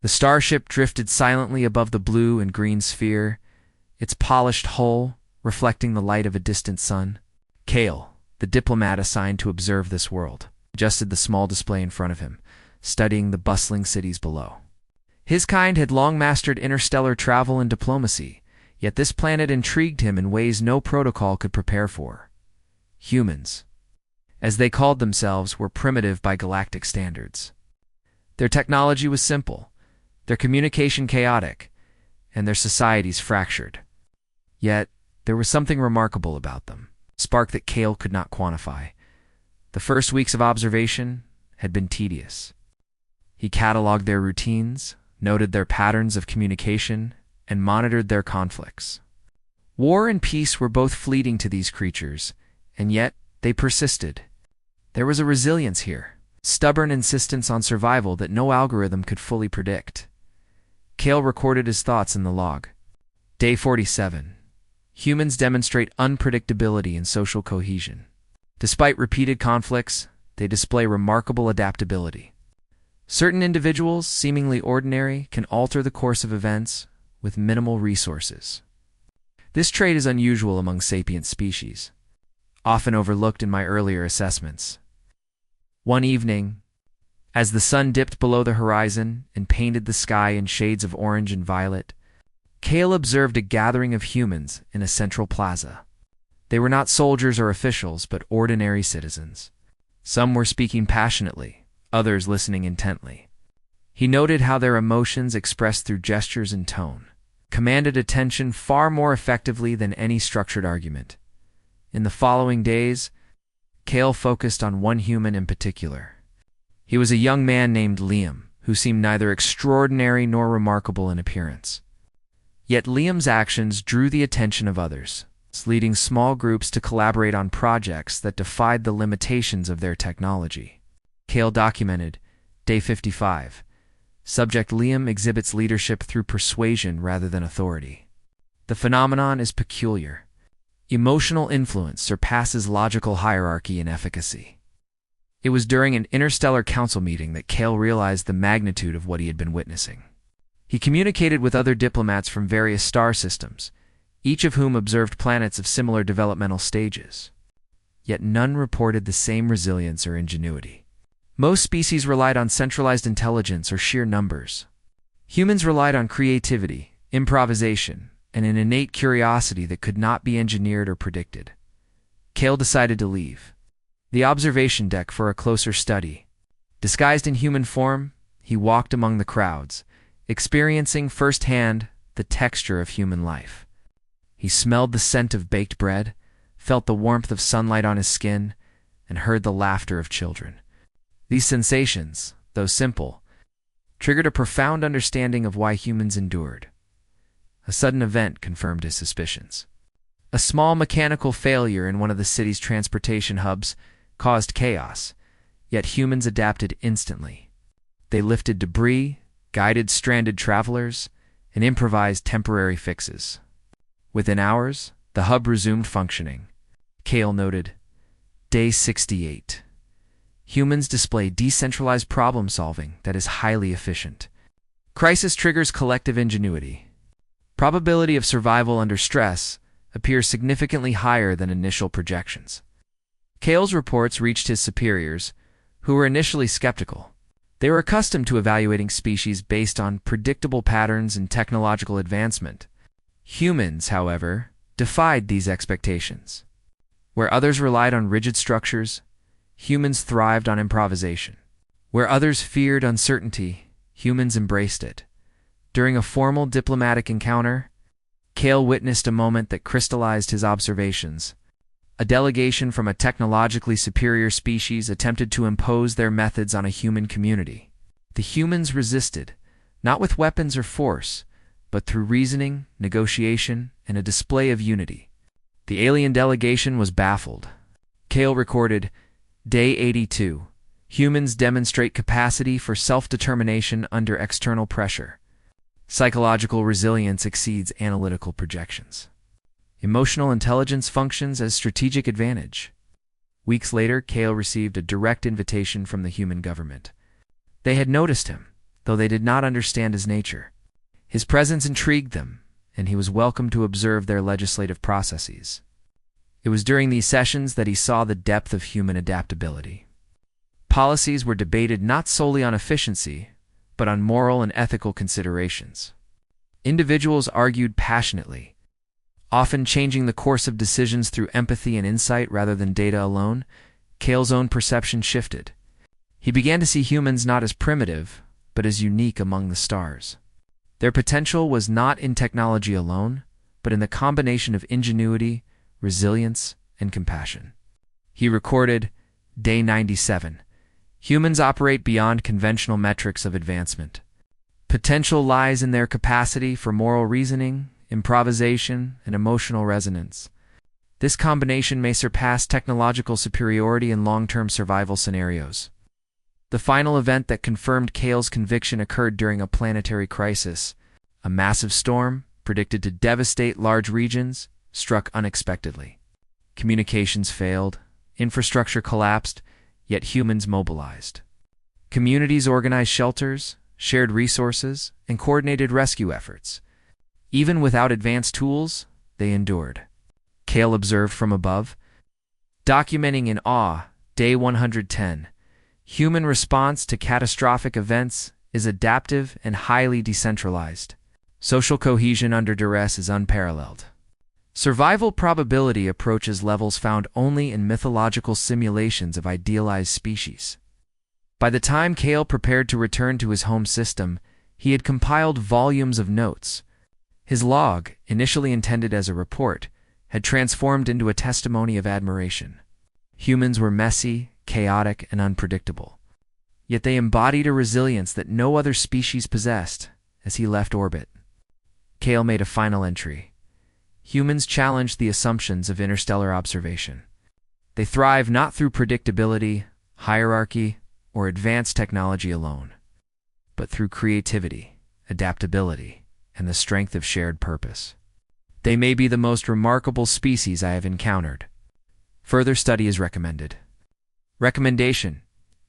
The starship drifted silently above the blue and green sphere, its polished hull reflecting the light of a distant sun. Kale, the diplomat assigned to observe this world, adjusted the small display in front of him, studying the bustling cities below. His kind had long mastered interstellar travel and diplomacy, yet this planet intrigued him in ways no protocol could prepare for. Humans, as they called themselves, were primitive by galactic standards. Their technology was simple, their communication chaotic, and their societies fractured. Yet, there was something remarkable about them, a spark that Kale could not quantify. The first weeks of observation had been tedious. He cataloged their routines, noted their patterns of communication, and monitored their conflicts. War and peace were both fleeting to these creatures, and yet they persisted. There was a resilience here, stubborn insistence on survival that no algorithm could fully predict. Kale recorded his thoughts in the log. Day 47. Humans demonstrate unpredictability and social cohesion. Despite repeated conflicts, they display remarkable adaptability. Certain individuals, seemingly ordinary, can alter the course of events with minimal resources. This trait is unusual among sapient species, often overlooked in my earlier assessments. One evening, as the sun dipped below the horizon and painted the sky in shades of orange and violet, Kale observed a gathering of humans in a central plaza. They were not soldiers or officials, but ordinary citizens. Some were speaking passionately, others listening intently. He noted how their emotions, expressed through gestures and tone, commanded attention far more effectively than any structured argument. In the following days, Kale focused on one human in particular. He was a young man named Liam, who seemed neither extraordinary nor remarkable in appearance. Yet Liam's actions drew the attention of others, leading small groups to collaborate on projects that defied the limitations of their technology. Kale documented, Day 55. Subject: Liam exhibits leadership through persuasion rather than authority. The phenomenon is peculiar. Emotional influence surpasses logical hierarchy in efficacy. It was during an interstellar council meeting that Kale realized the magnitude of what he had been witnessing. He communicated with other diplomats from various star systems, each of whom observed planets of similar developmental stages. Yet none reported the same resilience or ingenuity. Most species relied on centralized intelligence or sheer numbers. Humans relied on creativity, improvisation, and an innate curiosity that could not be engineered or predicted. Kale decided to leave the observation deck for a closer study. Disguised in human form, he walked among the crowds, experiencing firsthand the texture of human life. He smelled the scent of baked bread, felt the warmth of sunlight on his skin, and heard the laughter of children. These sensations, though simple, triggered a profound understanding of why humans endured. A sudden event confirmed his suspicions. A small mechanical failure in one of the city's transportation hubs caused chaos, yet humans adapted instantly. They lifted debris, guided stranded travelers, and improvised temporary fixes. Within hours, the hub resumed functioning. Kale noted, Day 68. Humans display decentralized problem-solving that is highly efficient. Crisis triggers collective ingenuity. Probability of survival under stress appears significantly higher than initial projections. Kale's reports reached his superiors, who were initially skeptical. They were accustomed to evaluating species based on predictable patterns and technological advancement. Humans, however, defied these expectations. Where others relied on rigid structures, humans thrived on improvisation. Where others feared uncertainty, humans embraced it. During a formal diplomatic encounter, Kale witnessed a moment that crystallized his observations. A delegation from a technologically superior species attempted to impose their methods on a human community. The humans resisted, not with weapons or force, but through reasoning, negotiation, and a display of unity. The alien delegation was baffled. Kale recorded, Day 82. Humans demonstrate capacity for self-determination under external pressure. Psychological resilience exceeds analytical projections. Emotional intelligence functions as strategic advantage. Weeks later, Kale received a direct invitation from the human government. They had noticed him, though they did not understand his nature. His presence intrigued them, and he was welcome to observe their legislative processes. It was during these sessions that he saw the depth of human adaptability. Policies were debated not solely on efficiency, but on moral and ethical considerations. Individuals argued passionately, often changing the course of decisions through empathy and insight rather than data alone. Cale's own perception shifted. He began to see humans not as primitive, but as unique among the stars. Their potential was not in technology alone, but in the combination of ingenuity, resilience, and compassion. He recorded, Day 97, "Humans operate beyond conventional metrics of advancement. Potential lies in their capacity for moral reasoning, improvisation, and emotional resonance. This combination may surpass technological superiority in long-term survival scenarios." The final event that confirmed Cale's conviction occurred during a planetary crisis. A massive storm, predicted to devastate large regions, struck unexpectedly. Communications failed, infrastructure collapsed, yet humans mobilized. Communities organized shelters, shared resources, and coordinated rescue efforts. Even without advanced tools, they endured. Cale observed from above, documenting in awe, Day 110, "Human response to catastrophic events is adaptive and highly decentralized. Social cohesion under duress is unparalleled. Survival probability approaches levels found only in mythological simulations of idealized species." By the time Cale prepared to return to his home system, he had compiled volumes of notes. His log, initially intended as a report, had transformed into a testimony of admiration. Humans were messy, chaotic, and unpredictable. Yet they embodied a resilience that no other species possessed. As he left orbit, Cale made a final entry. Humans challenged the assumptions of interstellar observation. They thrive not through predictability, hierarchy, or advanced technology alone, but through creativity, adaptability, and the strength of shared purpose. They may be the most remarkable species I have encountered. Further study is recommended. Recommendation: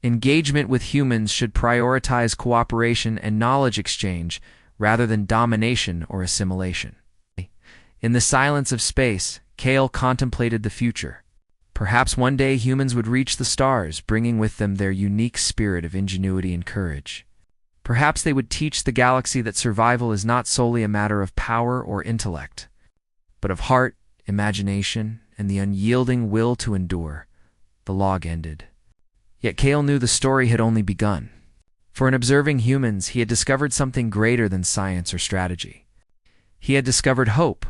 engagement with humans should prioritize cooperation and knowledge exchange rather than domination or assimilation. In the silence of space, Cale contemplated the future. Perhaps one day humans would reach the stars, bringing with them their unique spirit of ingenuity and courage. Perhaps they would teach the galaxy that survival is not solely a matter of power or intellect, but of heart, imagination, and the unyielding will to endure. The log ended. Yet Cale knew the story had only begun. For in observing humans, he had discovered something greater than science or strategy. He had discovered hope,